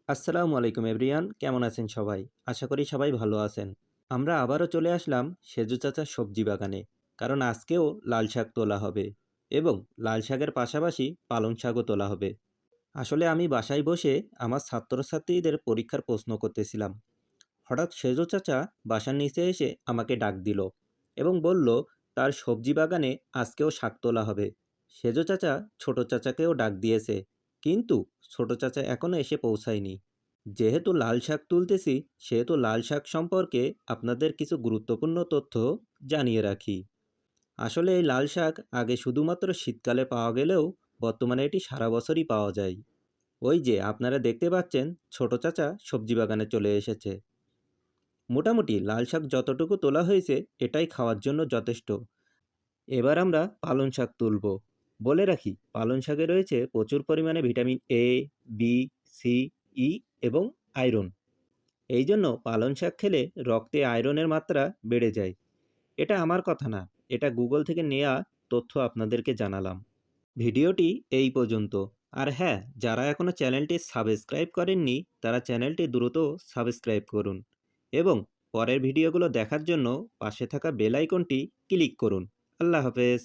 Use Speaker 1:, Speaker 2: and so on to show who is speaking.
Speaker 1: আসসালামু আলাইকুম এভরিয়ান, কেমন আছেন সবাই? আশা করি সবাই ভালো আছেন। আমরা আবারও চলে আসলাম সেজু চাচার সবজি বাগানে। কারণ আজকেও লাল শাক তোলা হবে এবং লাল শাকের পাশাপাশি পালং শাকও তোলা হবে। আসলে আমি বাসায় বসে আমার ছাত্রছাত্রীদের পরীক্ষার প্রশ্ন করতেছিলাম। হঠাৎ সেজু চাচা বাসার নিচে এসে আমাকে ডাক দিল এবং বলল তার সবজি বাগানে আজকেও শাক তোলা হবে। সেজু চাচা ছোট চাচাকেও ডাক দিয়েছে, কিন্তু ছোট চাচা এখনো এসে পৌঁছায়নি। যেহেতু লাল শাক তুলতেছি, সেহেতু লাল শাক সম্পর্কে আপনাদের কিছু গুরুত্বপূর্ণ তথ্য জানিয়ে রাখি। আসলে এই লাল শাক আগে শুধুমাত্র শীতকালে পাওয়া গেলেও বর্তমানে এটি সারা বছরই পাওয়া যায়। ওই যে আপনারা দেখতে পাচ্ছেন, ছোট চাচা সবজি বাগানে চলে এসেছে। মোটামুটি লাল শাক যতটুকু তোলা হয়েছে এটাই খাওয়ার জন্য যথেষ্ট। এবার আমরা পালং শাক তুলব। বলে রাখি, পালং শাকে রয়েছে প্রচুর পরিমাণে ভিটামিন এ, বি, সি, ই এবং আয়রন। এই জন্য পালং শাক খেলে রক্তে আয়রনের মাত্রা বেড়ে যায়। এটা আমার কথা না, এটা গুগল থেকে নেয়া তথ্য আপনাদেরকে জানালাম। ভিডিওটি এই পর্যন্ত। আর হ্যাঁ, যারা এখনও চ্যানেলটি সাবস্ক্রাইব করেননি তারা চ্যানেলটি দ্রুত সাবস্ক্রাইব করুন এবং পরের ভিডিওগুলো দেখার জন্য পাশে থাকা বেল আইকনটি ক্লিক করুন। আল্লাহ হাফেজ।